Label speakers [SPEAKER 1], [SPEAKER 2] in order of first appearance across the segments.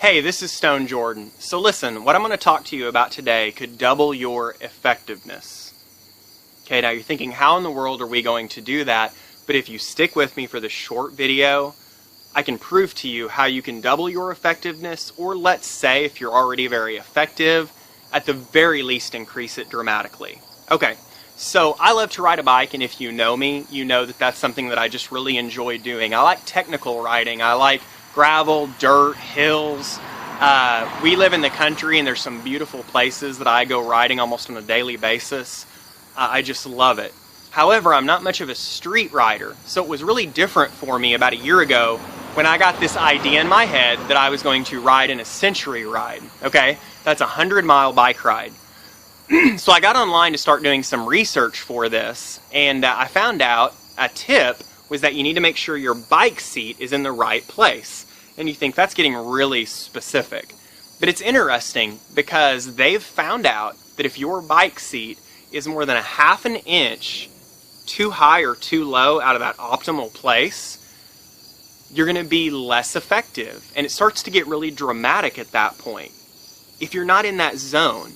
[SPEAKER 1] Hey, this is Stone Jordan. So listen, what I'm going to talk to you about today could double your effectiveness. Okay, now you're thinking, how in the world are we going to do that? But if you stick with me for this short video, I can prove to you how you can double your effectiveness, or let's say if you're already very effective, at the very least increase it dramatically. Okay, so I love to ride a bike, and if you know me, you know that that's something that I just really enjoy doing. I like technical riding. I like gravel, dirt, hills. We live in the country and there's some beautiful places that I go riding almost on a daily basis. I just love it. However, I'm not much of a street rider, so it was really different for me about a year ago when I got this idea in my head that I was going to ride in a century ride. Okay, that's a 100-mile bike ride. So I got online to start doing some research for this, and I found out a tip was that you need to make sure your bike seat is in the right place. And you think that's getting really specific. But it's interesting because they've found out that if your bike seat is more than a half an inch too high or too low out of that optimal place, you're going to be less effective. And it starts to get really dramatic at that point if you're not in that zone.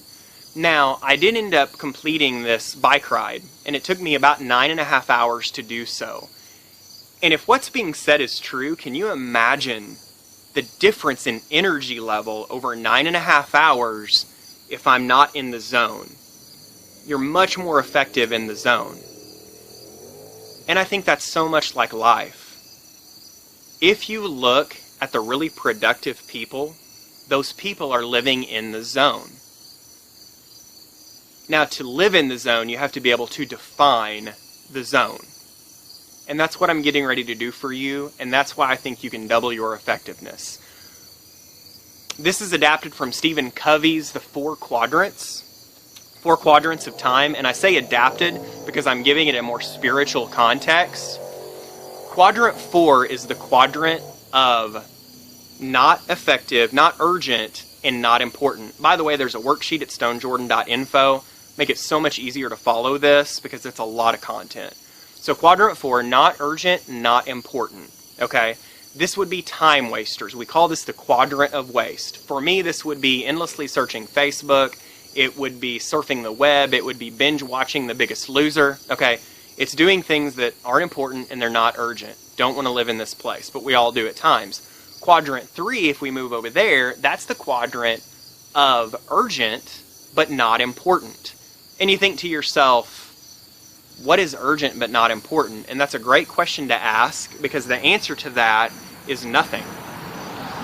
[SPEAKER 1] Now, I did end up completing this bike ride, and it took me about 9.5 hours to do so. And if what's being said is true, can you imagine the difference in energy level over 9.5 hours if I'm not in the zone? You're much more effective in the zone. And I think that's so much like life. If you look at the really productive people, those people are living in the zone. Now, to live in the zone, you have to be able to define the zone. And that's what I'm getting ready to do for you, and that's why I think you can double your effectiveness. This is adapted from Stephen Covey's The 4 Quadrants. 4 Quadrants of Time, and I say adapted because I'm giving it a more spiritual context. Quadrant 4 is the quadrant of not effective, not urgent, and not important. By the way, there's a worksheet at stonejordan.info. Make it so much easier to follow this because it's a lot of content. So quadrant 4, not urgent, not important, okay? This would be time wasters. We call this the quadrant of waste. For me, this would be endlessly searching Facebook. It would be surfing the web. It would be binge watching The Biggest Loser, okay? It's doing things that aren't important and they're not urgent. Don't want to live in this place, but we all do at times. Quadrant 3, if we move over there, that's the quadrant of urgent, but not important. And you think to yourself, what is urgent but not important? And that's a great question to ask because the answer to that is nothing.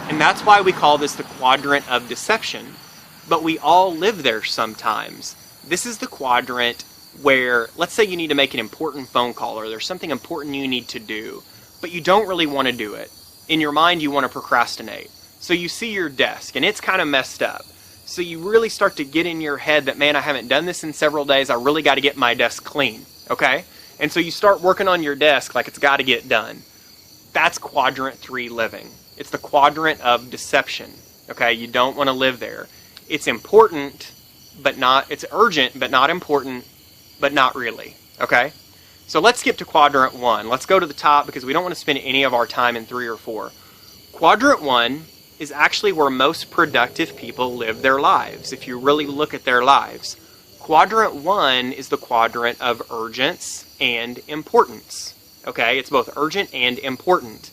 [SPEAKER 1] And that's why we call this the quadrant of deception. But we all live there sometimes. This is the quadrant where, let's say you need to make an important phone call or there's something important you need to do, but you don't really want to do it. In your mind, you want to procrastinate. So you see your desk and it's kind of messed up. So you really start to get in your head that, man, I haven't done this in several days. I really got to get my desk clean. Okay? And so you start working on your desk like it's got to get done. That's quadrant 3 living. It's the quadrant of deception. Okay? You don't want to live there. It's important, but not, it's urgent, but not important, but not really. Okay? So let's skip to quadrant 1. Let's go to the top because we don't want to spend any of our time in 3 or 4. Quadrant 1 is actually where most productive people live their lives, if you really look at their lives. Quadrant 1 is the quadrant of urgence and importance. Okay, it's both urgent and important.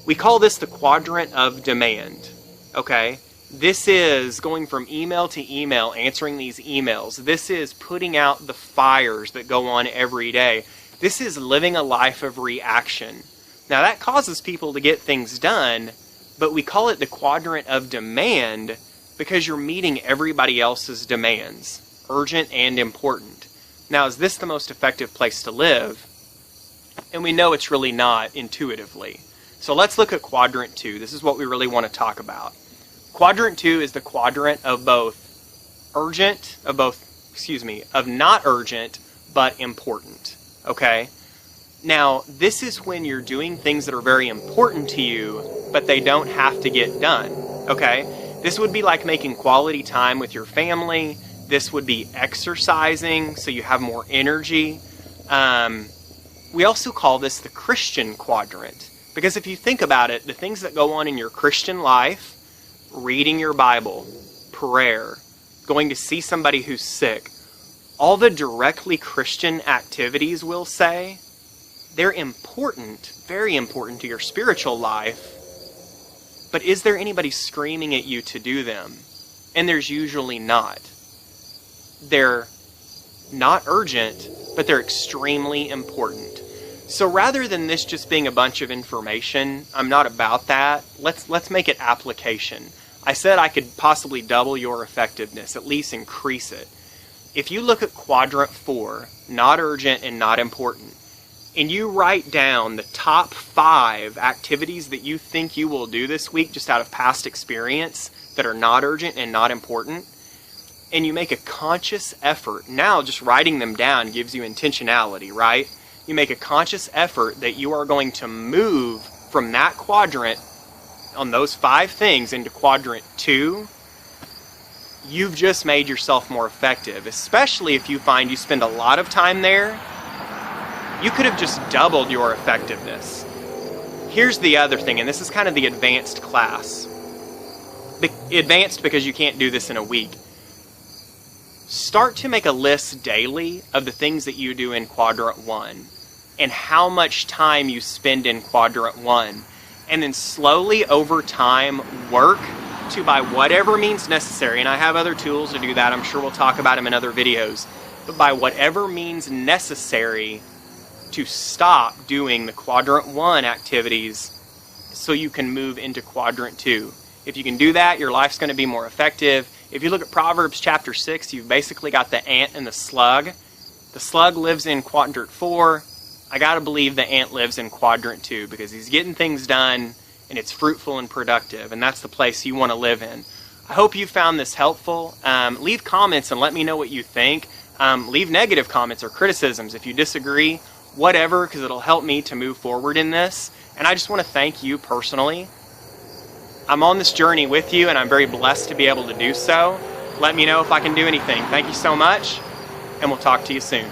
[SPEAKER 1] We call this the quadrant of demand. Okay, this is going from email to email, answering these emails. This is putting out the fires that go on every day. This is living a life of reaction. Now that causes people to get things done, but we call it the quadrant of demand because you're meeting everybody else's demands. Urgent and important. Now, is this the most effective place to live? And we know it's really not intuitively. So let's look at quadrant 2. This is what we really want to talk about. Quadrant 2 is the quadrant of of not urgent, but important. Okay? Now, this is when you're doing things that are very important to you, but they don't have to get done. Okay? This would be like making quality time with your family. This would be exercising so you have more energy. We also call this the Christian quadrant. Because if you think about it, the things that go on in your Christian life, reading your Bible, prayer, going to see somebody who's sick, all the directly Christian activities, we'll say, they're important, very important to your spiritual life. But is there anybody screaming at you to do them? And there's usually not. They're not urgent, but they're extremely important. So rather than this just being a bunch of information, I'm not about that. Let's make it application. I said I could possibly double your effectiveness, at least increase it. If you look at quadrant 4, not urgent and not important, and you write down the top 5 activities that you think you will do this week just out of past experience that are not urgent and not important, and you make a conscious effort, now just writing them down gives you intentionality, right? You make a conscious effort that you are going to move from that quadrant on those 5 things into quadrant 2, you've just made yourself more effective, especially if you find you spend a lot of time there. You could have just doubled your effectiveness. Here's the other thing, and this is kind of the advanced class. Advanced because you can't do this in a week. Start to make a list daily of the things that you do in quadrant 1 and how much time you spend in quadrant 1. And then slowly over time work to, by whatever means necessary, and I have other tools to do that, I'm sure we'll talk about them in other videos, but by whatever means necessary to stop doing the quadrant 1 activities so you can move into quadrant 2. If you can do that, your life's going to be more effective. If you look at Proverbs chapter 6, you've basically got the ant and the slug. The slug lives in quadrant 4. I got to believe the ant lives in quadrant 2 because he's getting things done and it's fruitful and productive, and that's the place you want to live in. I hope you found this helpful. Leave comments and let me know what you think. Leave negative comments or criticisms if you disagree, whatever, because it'll help me to move forward in this. And I just want to thank you personally. I'm on this journey with you, and I'm very blessed to be able to do so. Let me know if I can do anything. Thank you so much, and we'll talk to you soon.